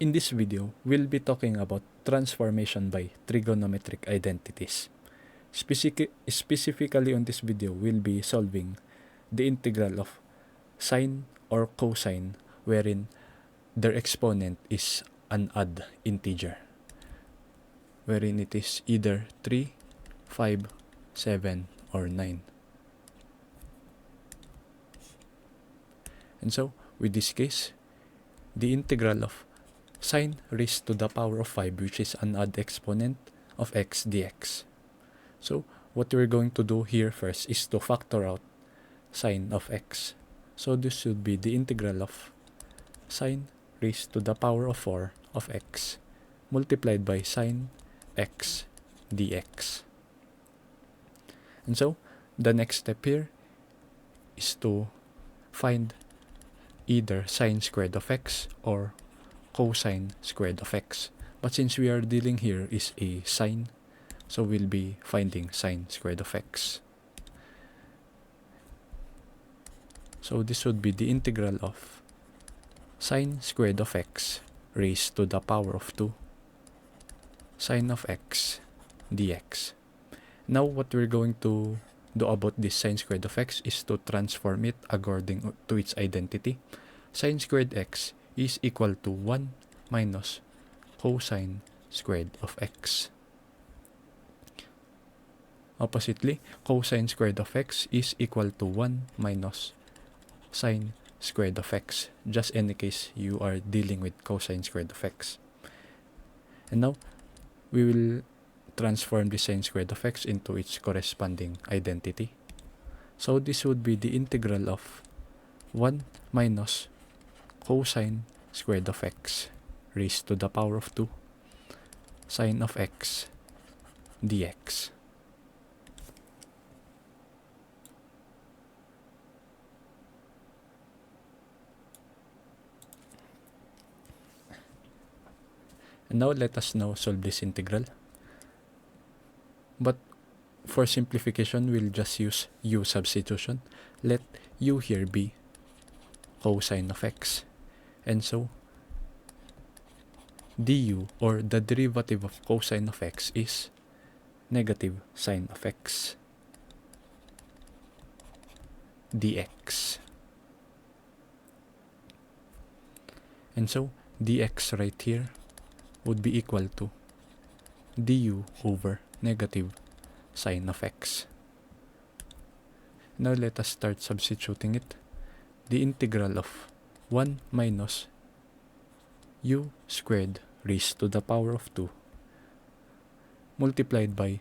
In this video, we'll be talking about transformation by trigonometric identities. Specifically on this video, we'll be solving the integral of sine or cosine wherein their exponent is an odd integer, wherein it is either 3, 5, 7, or 9. And so, with this case, the integral of sine raised to the power of 5, which is an odd exponent of x dx. So, what we're going to do here first is to factor out sine of x. So, this should be the integral of sine raised to the power of 4 of x multiplied by sine x dx. And so, the next step here is to find either sine squared of x or cosine squared of x. But since we are dealing here is a sine, so we'll be finding sine squared of x. So this would be the integral of sine squared of x raised to the power of 2 sine of x dx. Now what we're going to do about this sine squared of x is to transform it according to its identity. Sine squared x is equal to 1 minus cosine squared of x. Oppositely, cosine squared of x is equal to 1 minus sine squared of x, just in the case you are dealing with cosine squared of x. And now, we will transform the sine squared of x into its corresponding identity. So this would be the integral of 1 minus cosine squared of x raised to the power of 2 sine of x dx. And now let us now solve this integral. But for simplification, we'll just use u substitution. Let u here be cosine of x. And so, du or the derivative of cosine of x is negative sine of x dx. And so, dx right here would be equal to du over negative sine of x. Now let us start substituting it. The integral of 1 minus u squared raised to the power of 2 multiplied by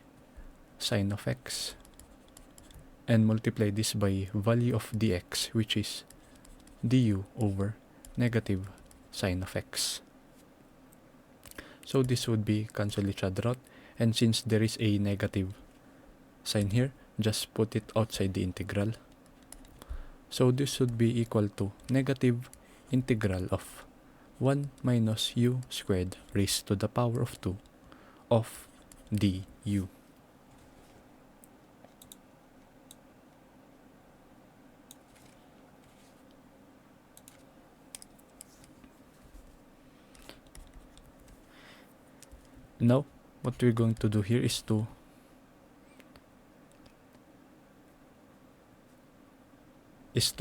sine of x, and multiply this by value of dx, which is du over negative sine of x. So this would be cancel each other out, and since there is a negative sign here, just put it outside the integral. So this would be equal to negative integral of 1 minus u squared raised to the power of 2 of du. Now, what we're going to do here is to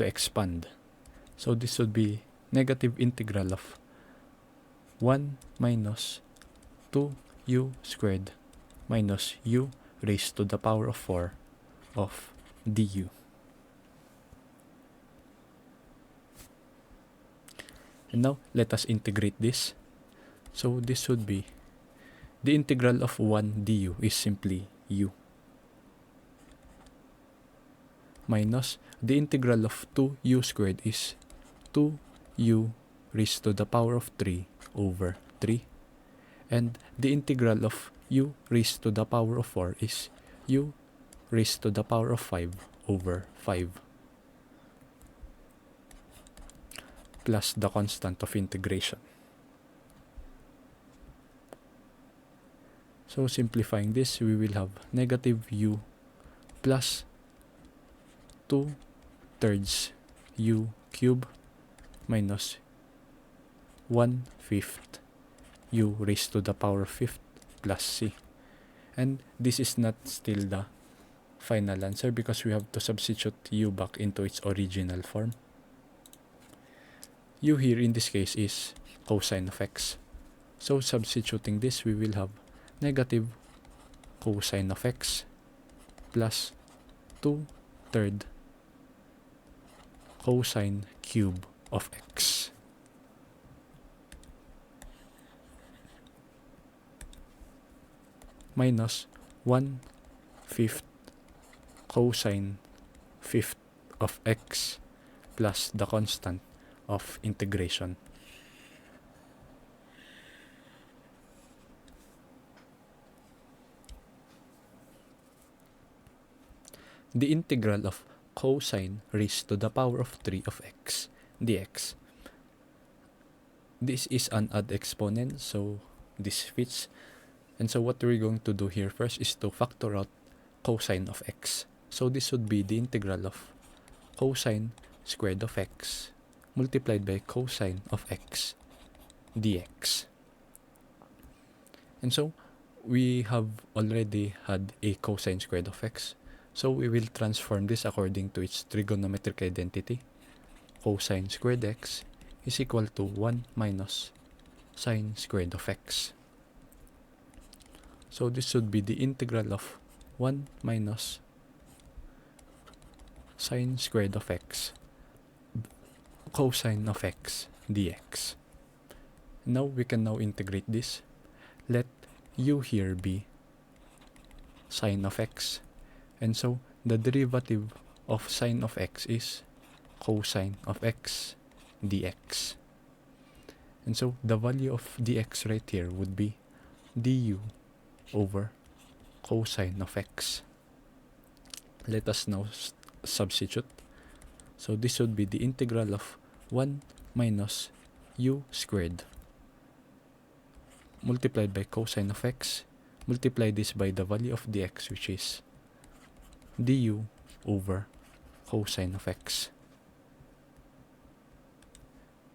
expand. So this would be negative integral of 1 minus 2u squared minus u raised to the power of 4 of du. And now, let us integrate this. So this would be the integral of 1 du is simply u minus the integral of 2u squared is 2u raised to the power of 3 over 3, and the integral of u raised to the power of 4 is u raised to the power of 5 over 5 plus the constant of integration. So simplifying this, we will have negative u plus 2/3 u cube minus 1/5 u raised to the power of fifth plus c. And this is not still the final answer because we have to substitute u back into its original form. U here in this case is cosine of x. So substituting this, we will have negative cosine of x plus 2/3 cosine cube of x. Minus 1/5 cosine fifth of x plus the constant of integration. The integral of cosine raised to the power of 3 of x dx. This is an odd exponent, so this fits. And so what we're going to do here first is to factor out cosine of x. So this would be the integral of cosine squared of x multiplied by cosine of x dx. And so we have already had a cosine squared of x. So we will transform this according to its trigonometric identity. Cosine squared x is equal to 1 minus sine squared of x. So this should be the integral of 1 minus sine squared of x cosine of x dx. Now we can now integrate this. Let u here be sine of x. And so the derivative of sine of x is cosine of x dx. And so the value of dx right here would be du over cosine of x. Let us now substitute. So this would be the integral of 1 minus u squared multiplied by cosine of x. Multiply this by the value of dx, which is du over cosine of x.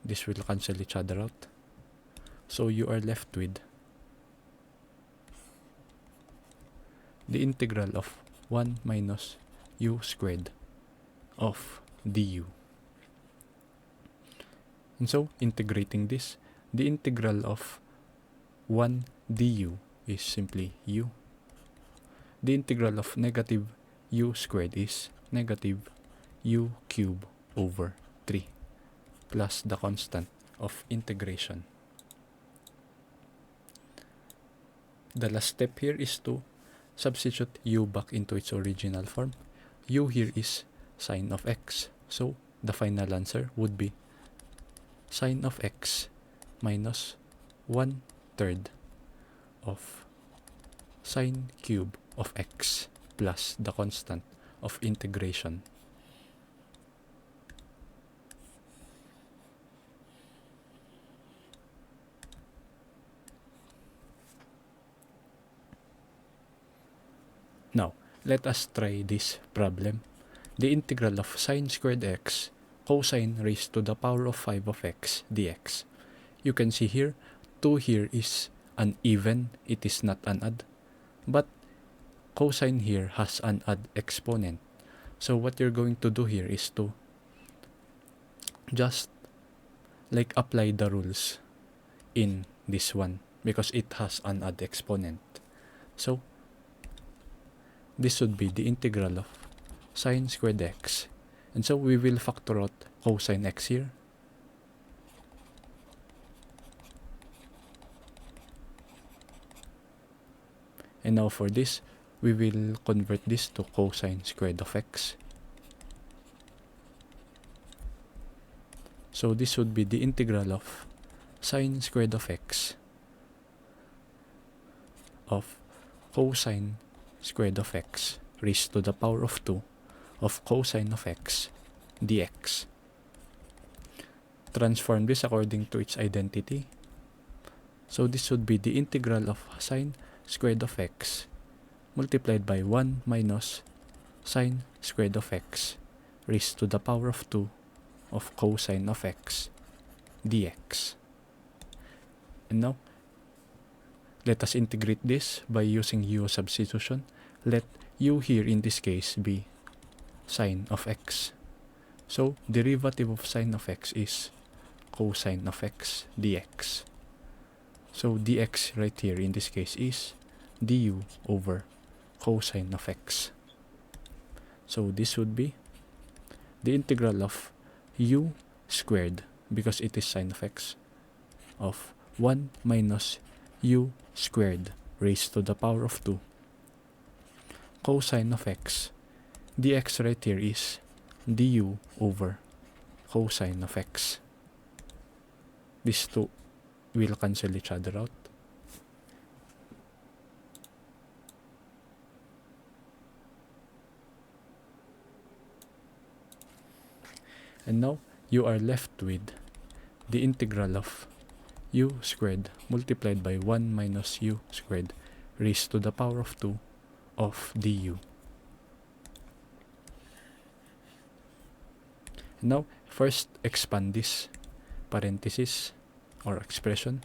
This will cancel each other out. So you are left with the integral of 1 minus u squared of du. And so integrating this, the integral of 1 du is simply u. The integral of negative u squared is negative u cube over 3 plus the constant of integration. The last step here is to substitute u back into its original form. U here is sine of x. So the final answer would be sine of x minus 1/3 of sine cube of x plus the constant of integration. Now, let us try this problem. The integral of sine squared x cosine raised to the power of 5 of x dx. You can see here, 2 here is an even, it is not an odd. But cosine here has an odd exponent. So what you're going to do here is to just like apply the rules in this one because it has an odd exponent. So this would be the integral of sine squared x. And so we will factor out cosine x here. And now for this, we will convert this to cosine squared of x. So this would be the integral of sine squared of x of cosine squared of x raised to the power of 2 of cosine of x dx. Transform this according to its identity. So this would be the integral of sine squared of x multiplied by 1 minus sine squared of x raised to the power of 2 of cosine of x dx. And now, let us integrate this by using u substitution. Let u here in this case be sine of x. So derivative of sine of x is cosine of x dx. So dx right here in this case is du over cosine of x. So this would be the integral of u squared, because it is sine of x, of 1 minus u squared raised to the power of 2 cosine of x. Dx right here is du over cosine of x. These two will cancel each other out. And now you are left with the integral of u squared multiplied by 1 minus u squared raised to the power of 2 of du. Now, first expand this parenthesis or expression.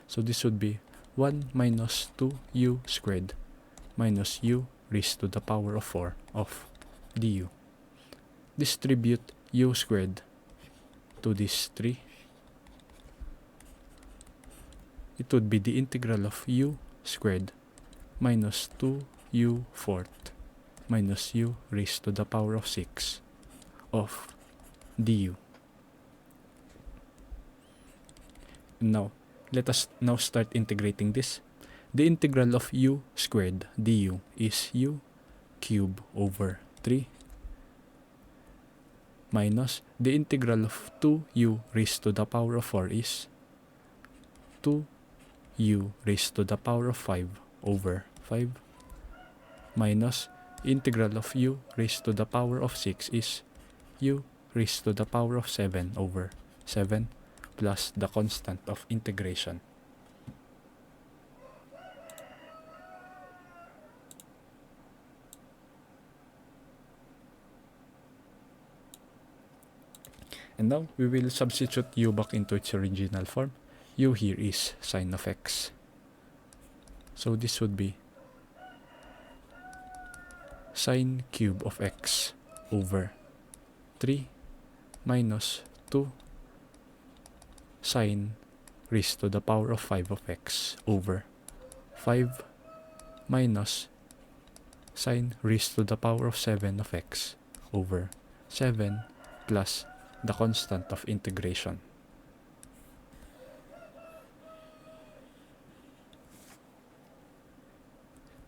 So this would be 1 minus 2u squared minus u raised to the power of 4 of du. Distribute u squared to these 3. It would be the integral of u squared minus 2u fourth minus u raised to the power of 6 of du. Now, let us now start integrating this. The integral of u squared du is u cube over 3 minus the integral of 2u raised to the power of 4 is 2u raised to the power of 5 over 5 minus integral of u raised to the power of 6 is u raised to the power of 7 over 7 plus the constant of integration. And now we will substitute u back into its original form. U here is sine of x. So this would be sine cube of x over 3 minus 2 sine raised to the power of 5 of x over 5 minus sine raised to the power of 7 of x over 7 plus the constant of integration.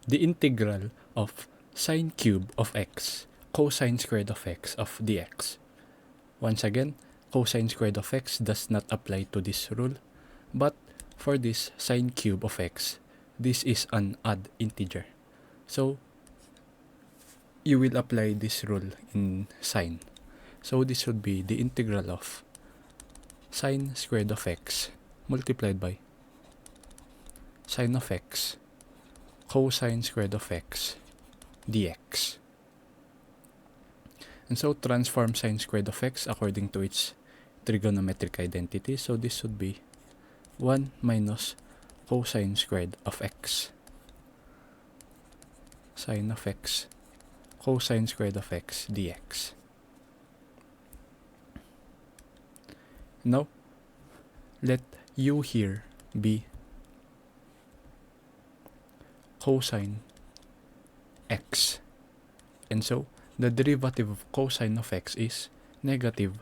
The integral of sine cube of x cosine squared of x of dx. Once again, cosine squared of x does not apply to this rule, but for this sine cube of x, this is an odd integer. So you will apply this rule in sine. So this would be the integral of sine squared of x multiplied by sine of x cosine squared of x dx. And so transform sine squared of x according to its trigonometric identity. So this would be 1 minus cosine squared of x sine of x cosine squared of x dx. Now, let u here be cosine x. And so, the derivative of cosine of x is negative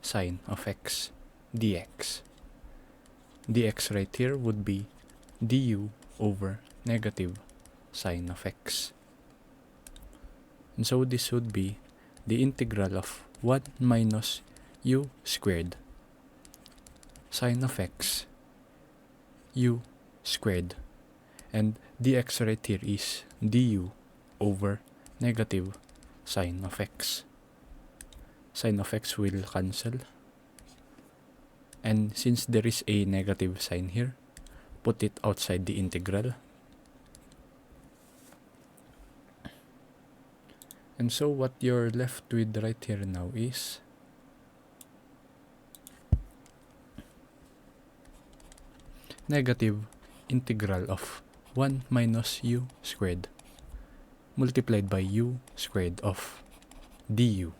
sine of x dx. Dx right here would be du over negative sine of x. And so, this would be the integral of 1 minus u squared sine of x u squared, and dx right here is du over negative sine of x. Sine of x will cancel, and since there is a negative sign here, put it outside the integral. And so what you're left with right here now is negative integral of 1 minus u squared multiplied by u squared of du.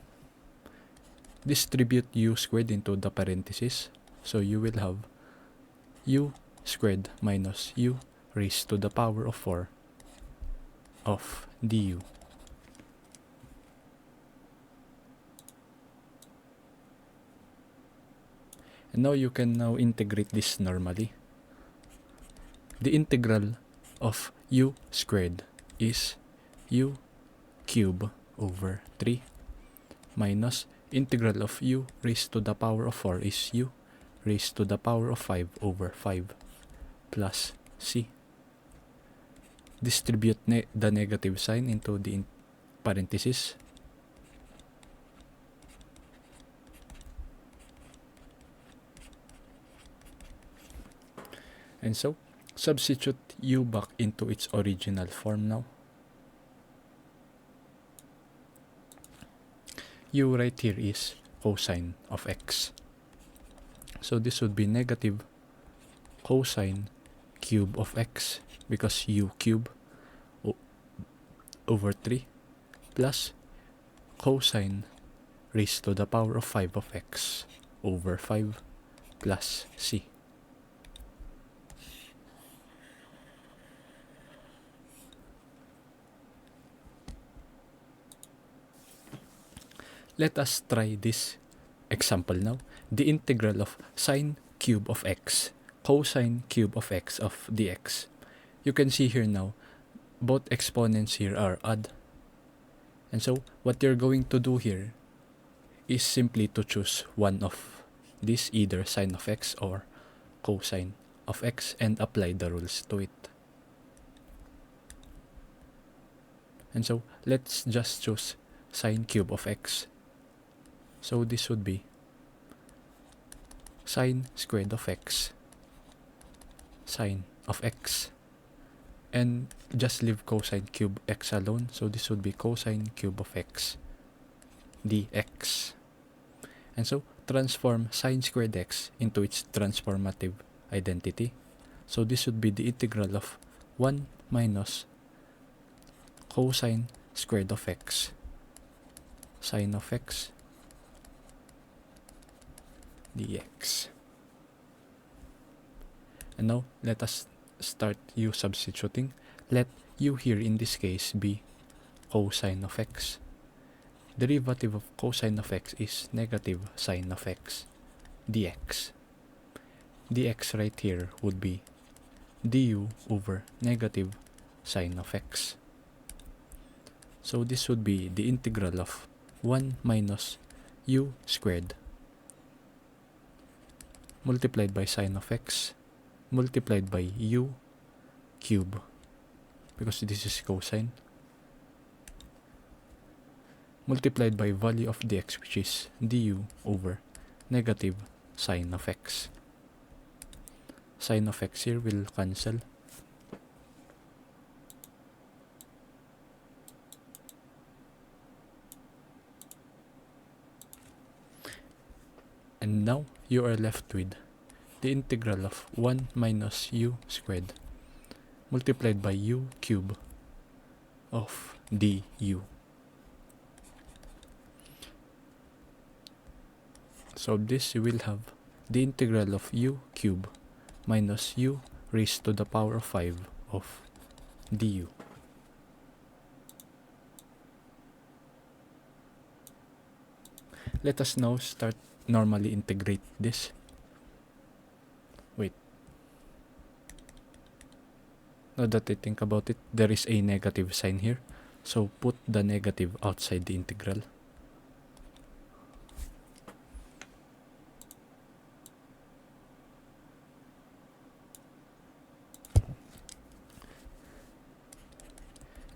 Distribute u squared into the parentheses, so you will have u squared minus u raised to the power of 4 of du. And now you can now integrate this normally. The integral of u squared is u cube over 3 minus integral of u raised to the power of 4 is u raised to the power of 5 over 5 plus c. Distribute the negative sign into the parentheses. And so, substitute u back into its original form now. U right here is cosine of x. So this would be negative cosine cube of x, because u cube over 3 plus cosine raised to the power of 5 of x over 5 plus c. Let us try this example now. The integral of sine cube of x, cosine cube of x of dx. You can see here now, both exponents here are odd. And so, what you're going to do here is simply to choose one of these, either sine of x or cosine of x, and apply the rules to it. And so, let's just choose sine cube of x. So this would be sine squared of x, sine of x, and just leave cosine cube x alone. So this would be cosine cube of x dx. And so transform sine squared x into its transformative identity. So this would be the integral of 1 minus cosine squared of x, sine of x dx. And now let us start u substituting. Let u here in this case be cosine of x. Derivative of cosine of x is negative sine of x dx. Dx right here would be du over negative sine of x. So this would be the integral of 1 minus u squared multiplied by sine of x multiplied by u cube, because this is cosine, multiplied by value of dx, which is du over negative sine of x. Sine of x here will cancel. And now you are left with the integral of 1 minus u squared multiplied by u cube of du. So this you will have the integral of u cube minus u raised to the power of 5 of du. Let us now start normally integrate this. Wait. Now that I think about it, there is a negative sign here. So put the negative outside the integral.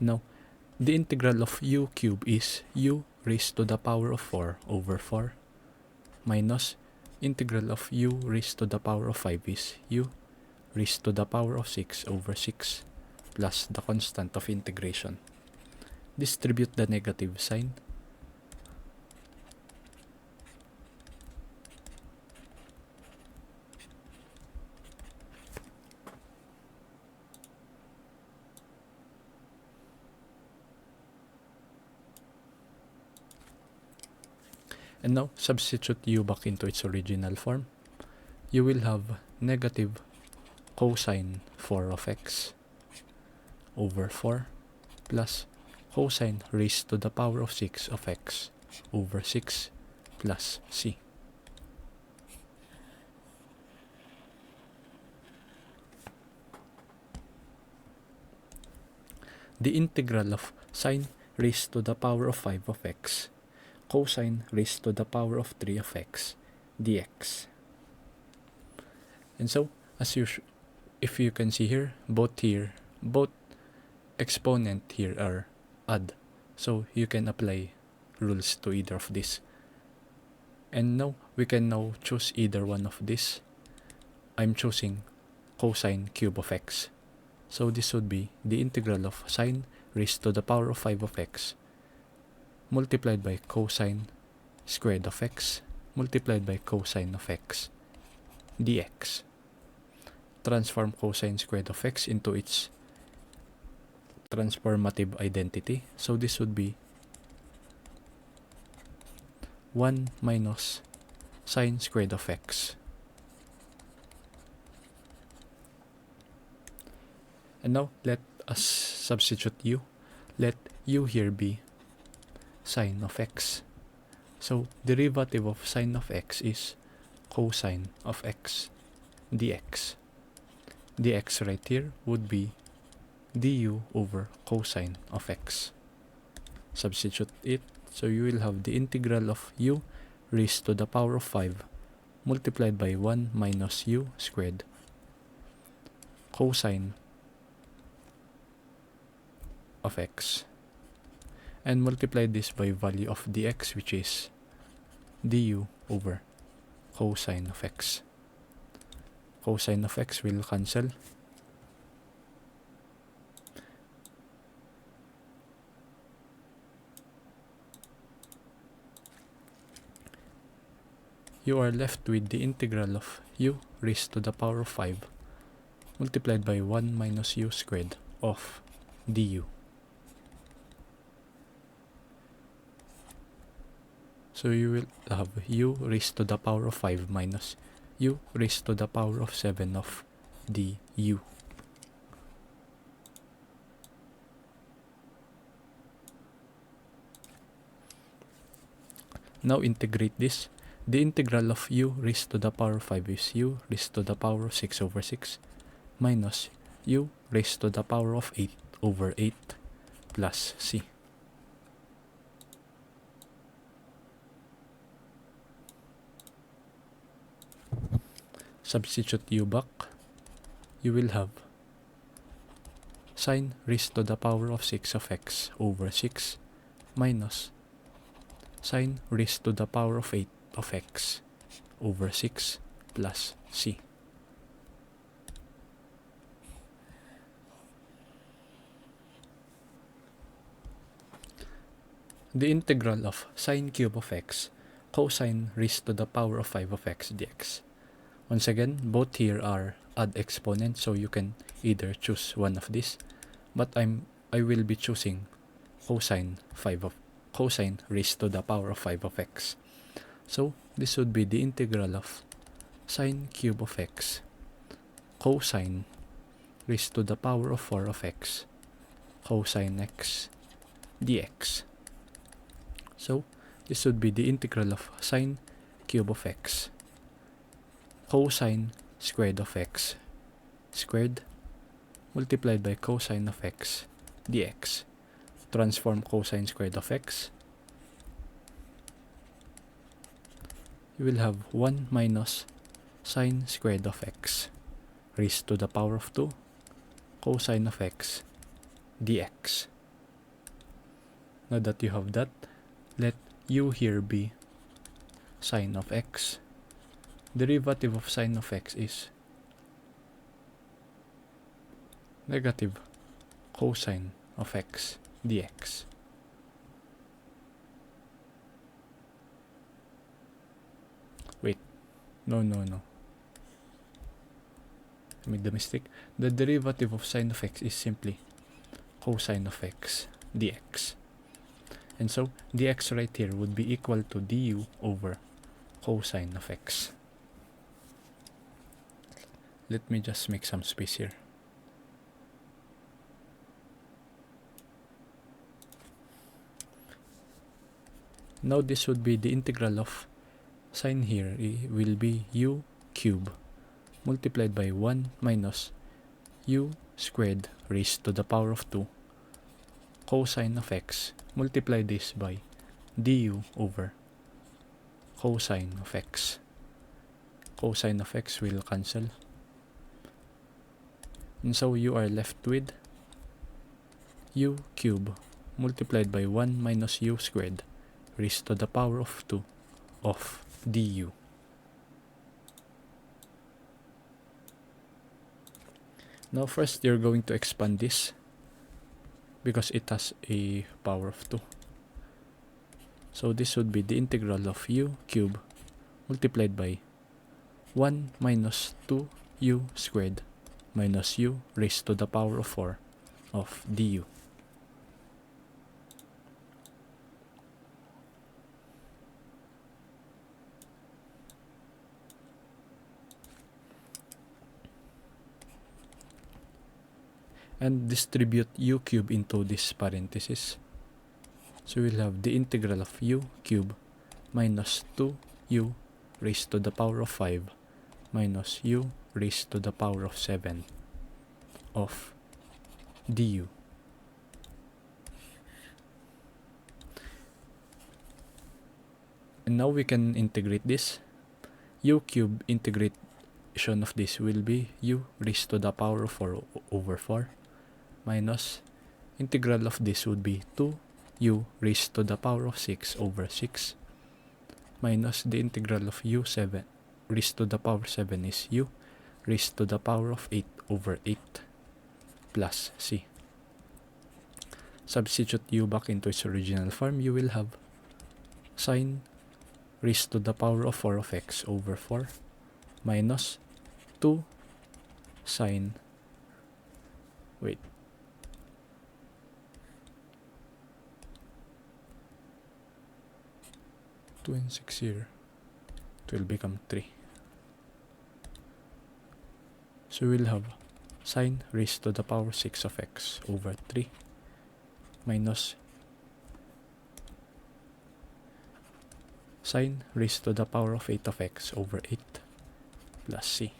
Now, the integral of u cube is u raised to the power of 4 over 4 minus integral of u raised to the power of 5 is u raised to the power of 6 over 6 plus the constant of integration. Distribute the negative sign. And now substitute u back into its original form. You will have negative cosine 4 of x over 4 plus cosine raised to the power of 6 of x over 6 plus c. The integral of sine raised to the power of 5 of x cosine raised to the power of 3 of x dx. And so, as if you can see here, both exponent here are odd. So you can apply rules to either of these. And now, we can now choose either one of these. I'm choosing cosine cube of x. So this would be the integral of sine raised to the power of 5 of x multiplied by cosine squared of x multiplied by cosine of x dx. Transform cosine squared of x into its transformative identity. So this would be 1 minus sine squared of x. And now let us substitute u. Let u here be sine of x. So derivative of sine of x is cosine of x dx. Dx right here would be du over cosine of x. Substitute it, so you will have the integral of u raised to the power of 5 multiplied by 1 minus u squared cosine of x, and multiply this by value of dx, which is du over cosine of x. Cosine of x will cancel. You are left with the integral of u raised to the power of 5 multiplied by 1 minus u squared of du. So you will have u raised to the power of 5 minus u raised to the power of 7 of du. Now integrate this. The integral of u raised to the power of 5 is u raised to the power of 6 over 6 minus u raised to the power of 8 over 8 plus c. Substitute u back. You will have sine raised to the power of 6 of x over 6 minus sine raised to the power of 8 of x over 6 plus c. The integral of sine cube of x cosine raised to the power of 5 of x dx. Once again, both here are odd exponents, so you can either choose one of these, but I will be choosing cosine raised to the power of 5 of x. So this would be the integral of sine cube of x cosine raised to the power of 4 of x cosine x dx. So this would be the integral of sine cube of x cosine squared of x squared multiplied by cosine of x dx. Transform cosine squared of x. You will have 1 minus sine squared of x raised to the power of 2 cosine of x dx. Now that you have that, let u here be sine of x. Derivative of sine of x is negative cosine of x dx. Wait, no. I made the mistake. The derivative of sine of x is simply cosine of x dx. And so dx right here would be equal to du over cosine of x. Let me just make some space here. Now this would be the integral of sine here will be u cube multiplied by 1 minus u squared raised to the power of 2 cosine of x. Multiply this by du over cosine of x. Cosine of x will cancel. And so you are left with u cube multiplied by 1 minus u squared raised to the power of 2 of du. Now first you're going to expand this because it has a power of 2. So this would be the integral of u cube multiplied by 1 minus 2u squared minus u raised to the power of 4 of du. And distribute u cube into this parenthesis. So we'll have the integral of u cube minus 2u raised to the power of 5 minus u raised to the power of 7 of du. And now we can integrate this. U cube integration of this will be u raised to the power of 4 over 4 minus integral of this would be 2u raised to the power of 6 over 6 minus the integral of u7 raised to the power 7 is u raised to the power of 8 over 8 plus c. Substitute u back into its original form. You will have sine raised to the power of 4 of x over 4 minus 2 sine 2 and 6 here, it will become 3. So we'll have sine raised to the power 6 of x over 3 minus sine raised to the power of 8 of x over 8 plus c.